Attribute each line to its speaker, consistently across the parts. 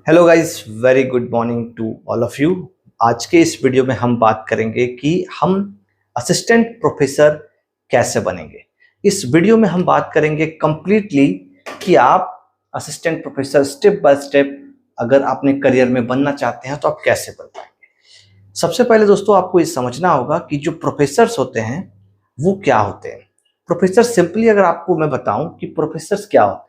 Speaker 1: Hello guys, very good morning to all of you. आज के इस वीडियो में हम बात करेंगे कि हम असिस्टेंट प्रोफेसर कैसे बनेंगे। इस वीडियो में हम बात करेंगे कंप्लीटली कि आप assistant professor step by step अगर अपने करियर में बनना चाहते हैं तो आप कैसे बन पाएंगे। सबसे पहले दोस्तों आपको ये समझना होगा कि जो प्रोफेसर्स होते हैं वो क्या होते हैं। प्रोफेसर सिंपली अगर आपको मैं बताऊं कि प्रोफेसर्स क्या होते हैं,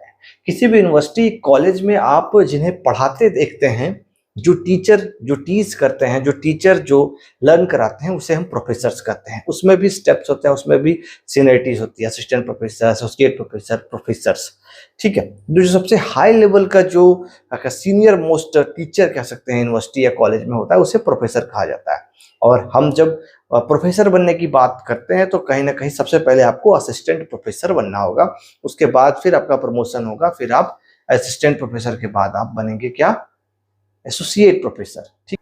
Speaker 1: किसी भी यूनिवर्सिटी कॉलेज में आप जिन्हें पढ़ाते देखते हैं, जो टीचर जो टीच करते हैं, जो टीचर जो लर्न कराते हैं, उसे हम प्रोफेसर्स कहते हैं। उसमें भी स्टेप्स होते हैं, उसमें भी सीनियरिटीज होती है, assistant professor, associate professor, professors. ठीक है। जो सबसे हाई लेवल का जो सीनियर मोस्ट टीचर कह सकते हैं यूनिवर्सिटी या कॉलेज में होता है, उसे प्रोफेसर कहा जाता है। और हम जब प्रोफेसर बनने की बात करते हैं तो कहीं ना कहीं सबसे पहले आपको असिस्टेंट प्रोफेसर बनना होगा। उसके बाद फिर आपका प्रमोशन होगा, फिर आप असिस्टेंट प्रोफेसर के बाद आप बनेंगे क्या, एसोसिएट प्रोफेसर। ठीक।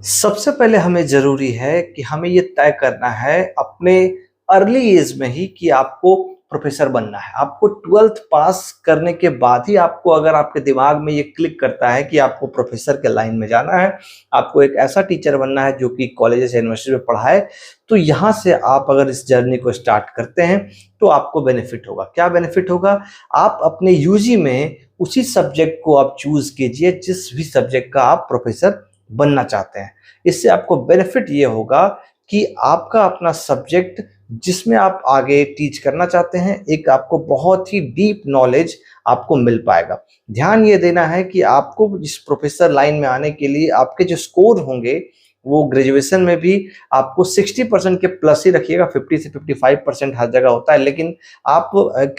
Speaker 1: सबसे पहले हमें जरूरी है कि हमें ये तय करना है अपने अर्ली एज में ही कि आपको प्रोफेसर बनना है। आपको 12th पास करने के बाद ही आपको, अगर आपके दिमाग में ये क्लिक करता है कि आपको प्रोफेसर के लाइन में जाना है, आपको एक ऐसा टीचर बनना है जो कि कॉलेज या यूनिवर्सिटी में पढ़ाए, तो यहाँ से आप अगर इस जर्नी को स्टार्ट करते हैं तो आपको बेनिफिट होगा। क्या बेनिफिट होगा? आप अपने यूजी में उसी सब्जेक्ट को आप चूज कीजिए जिस भी सब्जेक्ट का आप प्रोफेसर बनना चाहते हैं। इससे आपको बेनिफिट ये होगा कि आपका अपना सब्जेक्ट जिसमें आप आगे टीच करना चाहते हैं, एक आपको बहुत ही डीप नॉलेज आपको मिल पाएगा। ध्यान ये देना है कि आपको इस प्रोफेसर लाइन में आने के लिए आपके जो स्कोर होंगे वो ग्रेजुएशन में भी आपको 60% के प्लस ही रखिएगा। 50 से 55% हर जगह होता है, लेकिन आप एक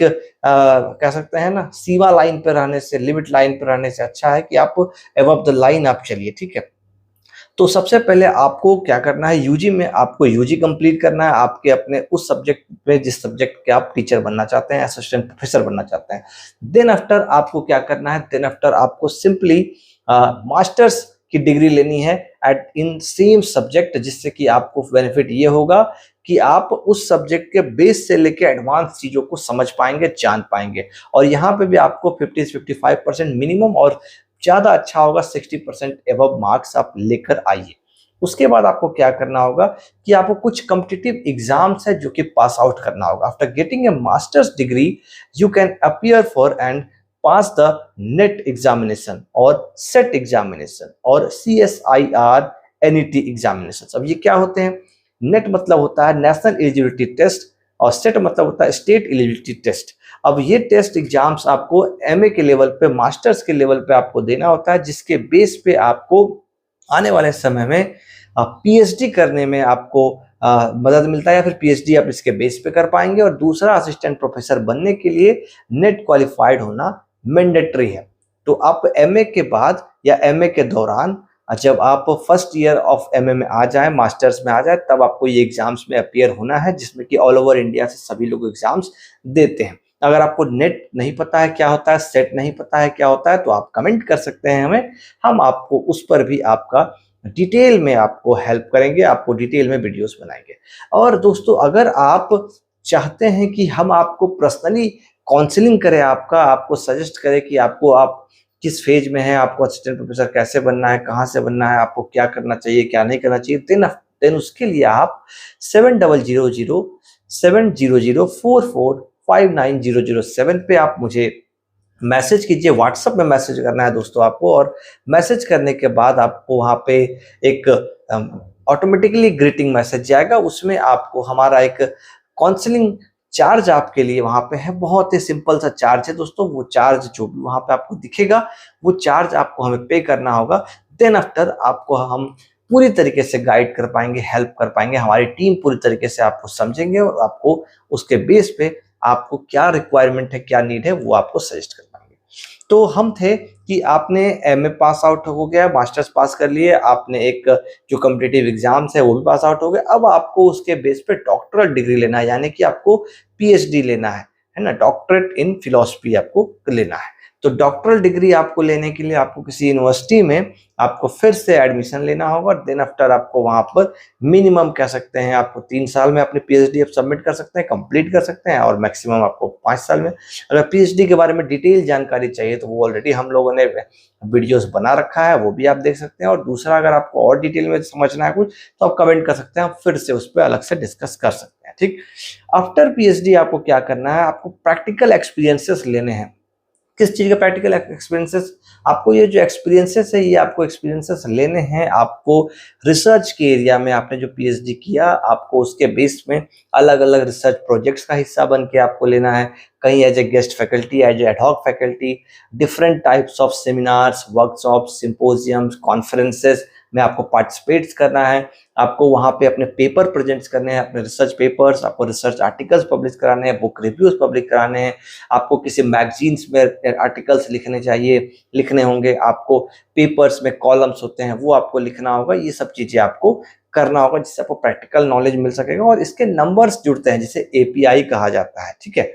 Speaker 1: कह सकते हैं ना, सीमा लाइन पर रहने से, लिमिट लाइन पर रहने से अच्छा है कि आप अबव द लाइन आप चलिए। ठीक है। तो सबसे पहले आपको क्या करना है, यूजी में आपको यूजी कंप्लीट करना है, आपके अपने उस सब्जेक्ट में जिस सब्जेक्ट के आप टीचर बनना चाहते हैं, असिस्टेंट प्रोफेसर बनना चाहते हैं। देन आफ्टर आपको क्या करना है, देन आफ्टर आपको सिंपली मास्टर्स की डिग्री लेनी है एट इन सेम सब्जेक्ट, जिससे कि आपको बेनिफिट ये होगा कि आप उस सब्जेक्ट के बेस से लेके एडवांस चीजों को समझ पाएंगे, जान पाएंगे। और यहाँ पे भी आपको 50 से 55% मिनिमम, और ज्यादा अच्छा होगा 60% एबव मार्क्स आप लेकर आइए। उसके बाद आपको क्या करना होगा कि आपको कुछ कॉम्पिटिटिव एग्जाम्स है जो कि पास आउट करना होगा। After getting a masters degree you can appear for and pass the net examination और सेट एग्जामिनेशन और CSIR NET एग्जामिनेशन। अब ये क्या होते हैं? नेट मतलब होता है नेशनल एलिजिबिलिटी टेस्ट, और सेट मतलब होता है स्टेट एलिजिबिलिटी टेस्ट। अब ये टेस्ट एग्जाम्स आपको MA के लेवल पे, मास्टर्स के लेवल पे आपको देना होता है, जिसके बेस पे आपको आने वाले समय में PhD करने में आपको मदद मिलता है, या फिर PhD आप इसके बेस पे कर पाएंगे। और दूसरा, असिस्टेंट प्रोफेसर बनने के लिए नेट क्वालिफाइड होना मैंडेटरी है। तो आप MA के बाद या MA के दौरान, जब आप फर्स्ट ईयर ऑफ MA में आ जाए, मास्टर्स में आ जाए, तब आपको ये एग्जाम्स में अपीयर होना है, जिसमें कि ऑल ओवर इंडिया से सभी लोग एग्जाम्स देते हैं। अगर आपको नेट नहीं पता है क्या होता है, सेट नहीं पता है क्या होता है, तो आप कमेंट कर सकते हैं हमें, हम आपको उस पर भी आपका डिटेल में आपको हेल्प करेंगे, आपको डिटेल में वीडियोस बनाएंगे। और दोस्तों, अगर आप चाहते हैं कि हम आपको पर्सनली काउंसलिंग करें, आपको सजेस्ट करें कि आप किस फेज में है, आपको असिस्टेंट प्रोफेसर कैसे बनना है, कहाँ से बनना है, आपको क्या करना चाहिए, क्या नहीं करना चाहिए, देन उसके लिए आप 7007 पे आप मुझे मैसेज कीजिए। व्हाट्सएप में मैसेज करना है दोस्तों आपको, और मैसेज करने के बाद आपको वहाँ पे एक ऑटोमेटिकली ग्रीटिंग मैसेज जाएगा। उसमें आपको हमारा एक काउंसलिंग चार्ज आपके लिए वहां पे है, बहुत ही सिंपल सा चार्ज है दोस्तों। वो चार्ज जो भी वहां पे आपको दिखेगा, वो चार्ज आपको हमें पे करना होगा। देन आफ्टर आपको हम पूरी तरीके से गाइड कर पाएंगे, हेल्प कर पाएंगे, हमारी टीम पूरी तरीके से आपको समझेंगे, और आपको उसके बेस पे आपको क्या रिक्वायरमेंट है, क्या नीड है, वो आपको सजेस्ट कर पाएंगे। तो हम थे कि आपने MA पास आउट हो गया, मास्टर्स पास कर लिए, आपने एक जो कॉम्पिटिटिव एग्जाम्स है वो भी पास आउट हो गए। अब आपको उसके बेस पे डॉक्टरल डिग्री लेना है, यानी कि आपको PhD लेना है ना, डॉक्टरेट इन फिलोसफी आपको लेना है। तो डॉक्टरल डिग्री आपको लेने के लिए आपको किसी यूनिवर्सिटी में आपको फिर से एडमिशन लेना होगा। देन आफ्टर आपको वहां पर मिनिमम कह सकते हैं आपको 3 साल में अपनी पीएचडी आप सबमिट कर सकते हैं, कंप्लीट कर सकते हैं, और मैक्सिमम आपको 5 साल में। अगर पीएचडी के बारे में डिटेल जानकारी चाहिए तो वो ऑलरेडी हम लोगों ने वीडियोस बना रखा है, वो भी आप देख सकते हैं। और दूसरा, अगर आपको और डिटेल में समझना है कुछ तो आप कमेंट कर सकते हैं, हम फिर से उस पर अलग से डिस्कस कर सकते हैं। ठीक, आफ्टर पीएचडी आपको क्या करना है, आपको प्रैक्टिकल एक्सपीरियंसेस लेने हैं। किस चीज का प्रैक्टिकल एक्सपीरियंसेस? आपको ये जो एक्सपीरियंसेस है ये आपको एक्सपीरियंसेस लेने हैं। आपको रिसर्च के एरिया में आपने जो पीएचडी किया, आपको उसके बेस में अलग अलग रिसर्च प्रोजेक्ट्स का हिस्सा बन के आपको लेना है, कहीं as a guest faculty, as a ad hoc faculty, different types of seminars, workshops, symposiums, conferences में आपको पार्टिसिपेट करना है। आपको वहां पे अपने पेपर प्रेजेंट्स करने हैं, अपने रिसर्च पेपर्स, आपको रिसर्च आर्टिकल्स पब्लिश कराने हैं, बुक रिव्यूज पब्लिश कराने हैं, आपको किसी मैगजीन्स में आर्टिकल्स लिखने होंगे, आपको पेपर्स में कॉलम्स होते हैं वो आपको लिखना होगा। ये सब चीजें आपको करना होगा जिससे आपको प्रैक्टिकल नॉलेज मिल सकेगा और इसके नंबर्स जुड़ते हैं जिसे एपीआई कहा जाता है। ठीक है,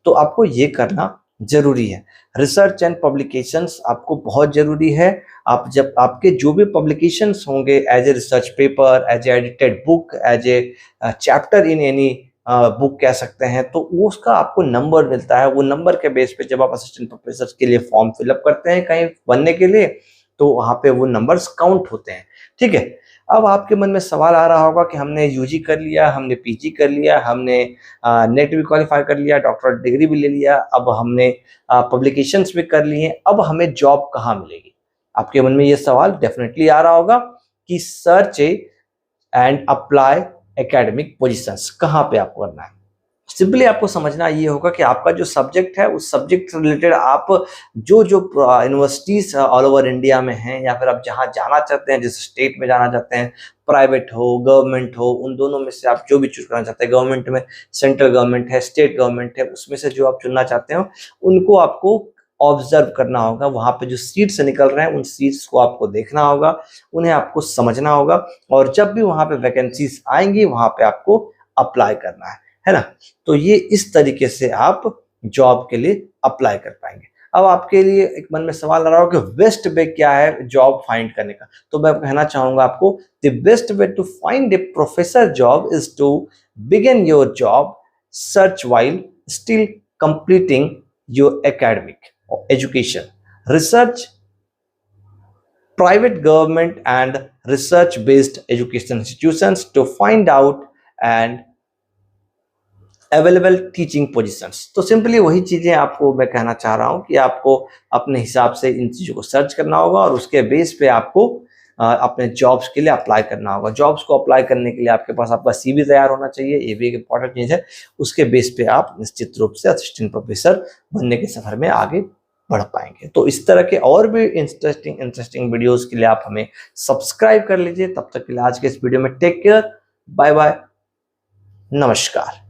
Speaker 1: तो आपको ये करना जरूरी है। रिसर्च एंड पब्लिकेशंस आपको बहुत जरूरी है। आप जब आपके जो भी पब्लिकेशंस होंगे as a research paper, as a edited book, as a chapter in any book कह सकते हैं, तो वो उसका आपको नंबर मिलता है। वो नंबर के बेस पे जब आप असिस्टेंट प्रोफेसर के लिए फॉर्म फिलअप करते हैं कहीं बनने के लिए, तो वहां पे वो नंबर्स काउंट होते हैं। ठीक है, अब आपके मन में सवाल आ रहा होगा कि हमने यूजी कर लिया, हमने पीजी कर लिया, हमने नेट भी क्वालिफाई कर लिया, डॉक्टरेट डिग्री भी ले लिया, अब हमने पब्लिकेशंस भी कर लिए, अब हमें जॉब कहाँ मिलेगी? आपके मन में ये सवाल डेफिनेटली आ रहा होगा कि search and apply academic positions कहाँ पे आपको करना है। सिंपली आपको समझना ये होगा कि आपका जो सब्जेक्ट है उस सब्जेक्ट से रिलेटेड आप जो जो यूनिवर्सिटीज ऑल ओवर इंडिया में हैं, या फिर आप जहां जाना चाहते हैं, जिस स्टेट में जाना चाहते हैं, प्राइवेट हो गवर्नमेंट हो, उन दोनों में से आप जो भी चूज करना चाहते हैं, गवर्नमेंट में सेंट्रल गवर्नमेंट है, स्टेट गवर्नमेंट है, उसमें से जो आप चुनना चाहते हो उनको आपको ऑब्जर्व करना होगा। वहां पे जो सीट्स निकल रहे हैं उन सीट्स को आपको देखना होगा, उन्हें आपको समझना होगा, और जब भी वहां पे वैकेंसीज आएंगी वहां पे आपको अप्लाई करना है ना। तो ये इस तरीके से आप जॉब के लिए अप्लाई कर पाएंगे। अब आपके लिए एक मन में सवाल आ रहा हो कि बेस्ट वे क्या है जॉब फाइंड करने का, तो मैं कहना चाहूंगा आपको, the best way to find a professor job is to begin your job search while still completing your academic education, research, private government and research based education institutions to find out and available teaching positions। तो simply वही चीजें आपको मैं कहना चाह रहा हूं कि आपको अपने हिसाब से इन चीजों को सर्च करना होगा और उसके बेस पे आपको अपने जॉब्स के लिए अप्लाई करना होगा। जॉब्स को अप्लाई करने के लिए आपके पास आपका सीवी तैयार होना चाहिए, ये भी एक इंपॉर्टेंट चीज है। उसके बेस पे आप निश्चित रूप से असिस्टेंट प्रोफेसर बनने के सफर में आगे बढ़ पाएंगे। तो इस तरह के और भी इंटरेस्टिंग वीडियोस के लिए आप हमें सब्सक्राइब कर लीजिए। तब तक के लिए आज के इस वीडियो में टेक केयर, बाय बाय, नमस्कार।